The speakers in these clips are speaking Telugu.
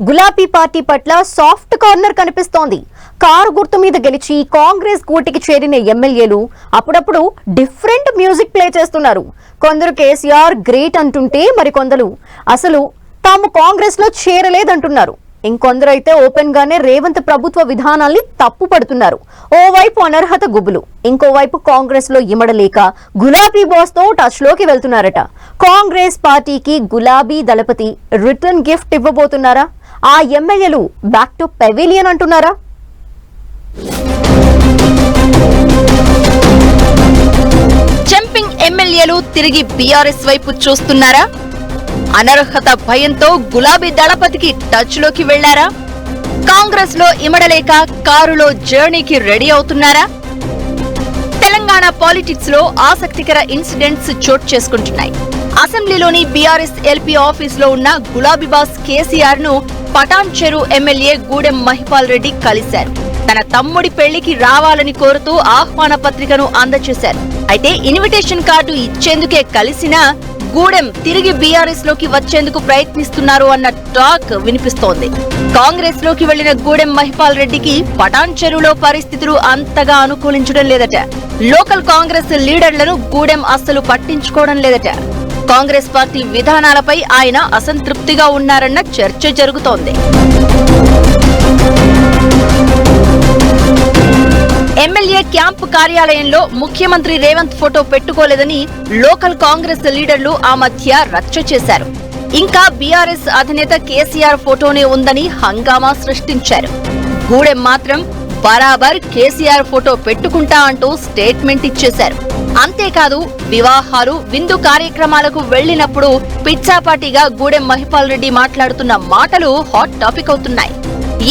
గులాబీ పార్టీ పట్ల సాఫ్ట్ కార్నర్ కనిపిస్తోంది. కారు గుర్తు మీద గెలిచి కాంగ్రెస్ గూటికి చేరిన ఎమ్మెల్యేలు అప్పుడప్పుడు డిఫరెంట్ మ్యూజిక్ ప్లే చేస్తున్నారు. కొందరు కేసీఆర్ గ్రేట్ అంటుంటే మరికొందరు అసలు తాము కాంగ్రెస్ లో చేరలేదంటున్నారు. ఇంకొందరు అయితే ఓపెన్ గానే రేవంత్ ప్రభుత్వ విధానాల్ని తప్పు పడుతున్నారు. ఓవైపు అనర్హత గుబులు, ఇంకోవైపు కాంగ్రెస్ లో ఇమడలేక గులాబీ బాస్ తో టచ్ లోకి వెళ్తున్నారట. కాంగ్రెస్ పార్టీకి గులాబీ దళపతి రిటర్న్ గిఫ్ట్ ఇవ్వబోతున్నారా? ఆ ఎమ్మెల్యేలు బ్యాక్ టు పెవిలియన్ అంటున్నారా? జంపింగ్ ఎమ్మెల్యేలు తిరిగి బీఆర్ఎస్ వైపు చూస్తున్నారా? అనర్హత భయంతో గులాబీ దళపతికి టచ్ లోకి వెళ్లారా? కాంగ్రెస్ లో ఇమడలేక కారులో జర్నీకి రెడీ అవుతున్నారా? తెలంగాణ పాలిటిక్స్ లో ఆసక్తికర ఇన్సిడెంట్స్ చోటు చేసుకుంటున్నాయి. అసెంబ్లీలోని బీఆర్ఎస్ ఎల్పీ ఆఫీస్ లో ఉన్న గులాబీ బాస్ కేసీఆర్ ను పటాన్ చెరు ఎమ్మెల్యే గూడెం మహిపాల్ రెడ్డి కలిశారు. తన తమ్ముడి పెళ్లికి రావాలని కోరుతూ ఆహ్వాన పత్రికను అందజేశారు. అయితే ఇన్విటేషన్ కార్డు ఇచ్చేందుకే కలిసినా గూడెం తిరిగి బీఆర్ఎస్ లోకి వచ్చేందుకు ప్రయత్నిస్తున్నారు అన్న టాక్ వినిపిస్తోంది. కాంగ్రెస్ లోకి వెళ్లిన గూడెం మహిపాల్ రెడ్డికి పటాన్ చెరువులో పరిస్థితులు అంతగా అనుకూలించడం లేదట. లోకల్ కాంగ్రెస్ లీడర్లను గూడెం అస్సలు పట్టించుకోవడం లేదట. కాంగ్రెస్ పార్టీ విధానాలపై ఆయన అసంతృప్తిగా ఉన్నారన్న చర్చ జరుగుతోంది. ఎమ్మెల్యే క్యాంపు కార్యాలయంలో ముఖ్యమంత్రి రేవంత్ ఫోటో పెట్టుకోలేదని లోకల్ కాంగ్రెస్ లీడర్లు ఆ మధ్య రచ్చ చేశారు. ఇంకా బీఆర్ఎస్ అధినేత కేసీఆర్ ఫోటోనే ఉందని హంగామా సృష్టించారు. గూడెం మాత్రం బరాబర్ కేసీఆర్ ఫోటో పెట్టుకుంటా అంటూ స్టేట్మెంట్ ఇచ్చేశారు. అంతేకాదు వివాహాలు, విందు కార్యక్రమాలకు వెళ్లినప్పుడు పిచ్చాపాటిగా గూడెం మహిపాల్ రెడ్డి మాట్లాడుతున్న మాటలు హాట్ టాపిక్ అవుతున్నాయి.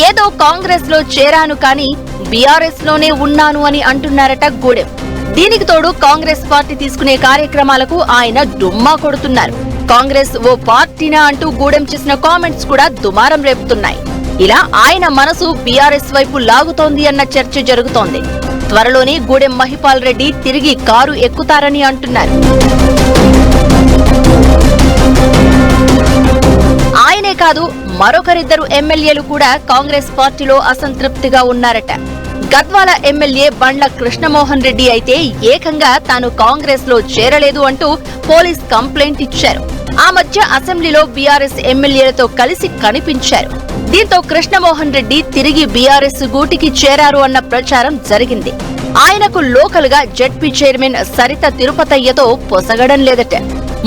ఏదో కాంగ్రెస్ లో చేరాను కానీ బీఆర్ఎస్ లోనే ఉన్నాను అని అంటున్నారట గూడెం. దీనికి తోడు కాంగ్రెస్ పార్టీ తీసుకునే కార్యక్రమాలకు ఆయన డుమ్మా కొడుతున్నారు. కాంగ్రెస్ ఓ పార్టీనా అంటూ గూడెం చేసిన కామెంట్స్ కూడా దుమారం రేపుతున్నాయి. ఇలా ఆయన మనసు బీఆర్ఎస్ వైపు లాగుతోంది అన్న చర్చ జరుగుతోంది. త్వరలోనే గూడెం మహిపాల్ రెడ్డి తిరిగి కారు ఎక్కుతారని అంటున్నారు. ఆయనే కాదు మరొకరిద్దరు ఎమ్మెల్యేలు కూడా కాంగ్రెస్ పార్టీలో అసంతృప్తిగా ఉన్నారట. గద్వాల ఎమ్మెల్యే బండ్ల కృష్ణమోహన్ రెడ్డి అయితే ఏకంగా తాను కాంగ్రెస్ లో చేరలేదు అంటూ పోలీస్ కంప్లైంట్ ఇచ్చారు. ఆ మధ్య అసెంబ్లీలో బీఆర్ఎస్ ఎమ్మెల్యేలతో కలిసి కనిపించారు. దీంతో కృష్ణమోహన్ రెడ్డి తిరిగి బీఆర్ఎస్ గూటికి చేరారు అన్న ప్రచారం జరిగింది. ఆయనకు లోకల్ గా జెడ్పీ చైర్మన్ సరిత తిరుపతయ్యతో పొసగడం లేదట.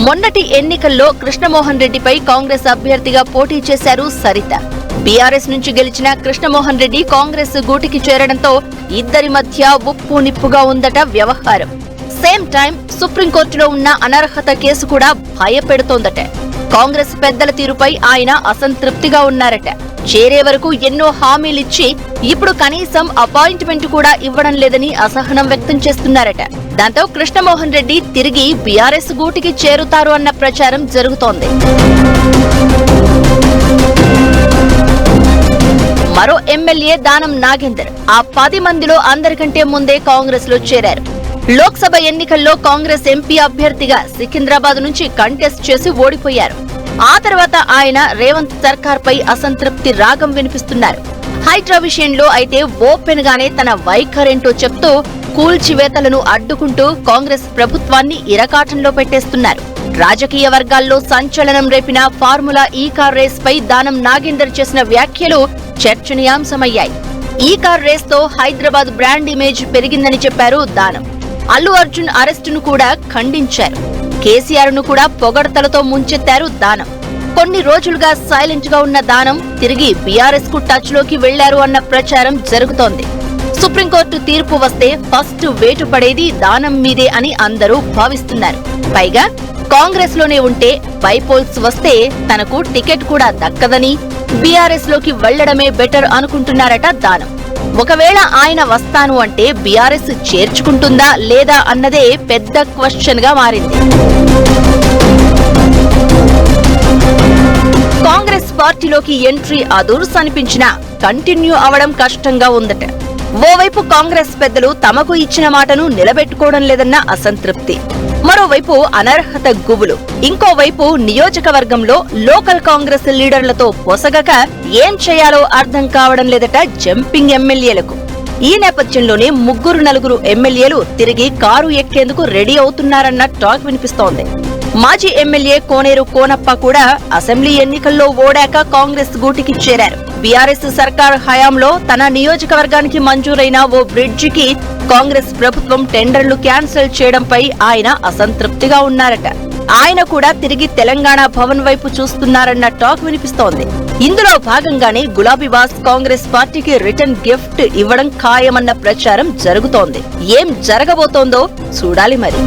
మొన్నటి ఎన్నికల్లో కృష్ణమోహన్ రెడ్డిపై కాంగ్రెస్ అభ్యర్థిగా పోటీ చేశారు సరిత. బీఆర్ఎస్ నుంచి గెలిచిన కృష్ణమోహన్ రెడ్డి కాంగ్రెస్ గూటికి చేరడంతో ఇద్దరి మధ్య ఉప్పు నిప్పుగా ఉందట వ్యవహారం. సేమ్ టైం సుప్రీంకోర్టులో ఉన్న అనర్హత కేసు కూడా భయపెడుతోందట. కాంగ్రెస్ పెద్దల తీరుపై ఆయన అసంతృప్తిగా ఉన్నారట. చేరే వరకు ఎన్నో హామీలిచ్చి ఇప్పుడు కనీసం అపాయింట్మెంట్ కూడా ఇవ్వడం లేదని అసహనం వ్యక్తం చేస్తున్నారట. దాంతో కృష్ణమోహన్ రెడ్డి తిరిగి బీఆర్ఎస్ గూటికి చేరుతారు అన్న ప్రచారం జరుగుతోంది. మరో ఎమ్మెల్యే దానం నాగేందర్ ఆ 10 మందిలో అందరికంటే ముందే కాంగ్రెస్ లో చేరారు. లోక్సభ ఎన్నికల్లో కాంగ్రెస్ ఎంపీ అభ్యర్థిగా సికింద్రాబాద్ నుంచి కంటెస్ట్ చేసి ఓడిపోయారు. ఆ తర్వాత ఆయన రేవంత్ సర్కార్ పై అసంతృప్తి రాగం వినిపిస్తున్నారు. హైడ్రా విషయంలో అయితే ఓపెన్ గానే తన వైఖరేంటో చెప్తూ కూల్చివేతలను అడ్డుకుంటూ కాంగ్రెస్ ప్రభుత్వాన్ని ఇరకాటంలో పెట్టేస్తున్నారు. రాజకీయ వర్గాల్లో సంచలనం రేపిన ఫార్ములా ఈ కార్ రేస్ పై దానం నాగేందర్ చేసిన వ్యాఖ్యలు చర్చనీయాంశమయ్యాయి. ఈ కార్ రేస్ తో హైదరాబాద్ బ్రాండ్ ఇమేజ్ పెరిగిందని చెప్పారు దానం. అల్లు అర్జున్ అరెస్టును కూడా ఖండించారు. కేసీఆర్ ను కూడా పొగడ్తలతో ముంచెత్తారు దానం. కొన్ని రోజులుగా సైలెంట్ గా ఉన్న దానం తిరిగి బీఆర్ఎస్ కు టచ్ లోకి వెళ్లారు అన్న ప్రచారం జరుగుతోంది. సుప్రీంకోర్టు తీర్పు వస్తే ఫస్ట్ వేటు పడేది దానం మీదే అని అందరూ భావిస్తున్నారు. పైగా కాంగ్రెస్ లోనే ఉంటే బైపోల్స్ వస్తే తనకు టికెట్ కూడా దక్కదని బీఆర్ఎస్ లోకి వెళ్లడమే బెటర్ అనుకుంటున్నారట దానం. ఒకవేళ ఆయన వస్తాను అంటే బీఆర్ఎస్ చేర్చుకుంటుందా లేదా అన్నదే పెద్ద క్వశ్చన్ గా మారింది. కాంగ్రెస్ పార్టీలోకి ఎంట్రీ అదుర్స్ అనిపించినా కంటిన్యూ అవడం కష్టంగా ఉందట. ఓవైపు కాంగ్రెస్ పెద్దలు తమకు ఇచ్చిన మాటను నిలబెట్టుకోవడం లేదన్న అసంతృప్తి, మరోవైపు అనర్హత గుబులు, ఇంకోవైపు నియోజకవర్గంలో లోకల్ కాంగ్రెస్ లీడర్లతో పొసగక ఏం చేయాలో అర్థం కావడం లేదట జంపింగ్ ఎమ్మెల్యేలకు. ఈ నేపథ్యంలోనే 3-4 ఎమ్మెల్యేలు తిరిగి కారు ఎక్కేందుకు రెడీ అవుతున్నారన్న టాక్ వినిపిస్తోంది. మాజీ ఎమ్మెల్యే కోనేరు కోనప్ప కూడా అసెంబ్లీ ఎన్నికల్లో ఓడాక కాంగ్రెస్ గూటికి చేరారు. బీఆర్ఎస్ సర్కార్ హయాంలో తన నియోజకవర్గానికి మంజూరైన ఓ బ్రిడ్జికి కాంగ్రెస్ ప్రభుత్వం టెండర్లు క్యాన్సిల్ చేయడంపై ఆయన అసంతృప్తిగా ఉన్నారట. ఆయన కూడా తిరిగి తెలంగాణ భవన్ వైపు చూస్తున్నారన్న టాక్ వినిపిస్తోంది. ఇందులో భాగంగానే గులాబీబాస్ కాంగ్రెస్ పార్టీకి రిటర్న్ గిఫ్ట్ ఇవ్వడం ఖాయమన్న ప్రచారం జరుగుతోంది. ఏం జరగబోతోందో చూడాలి మరి.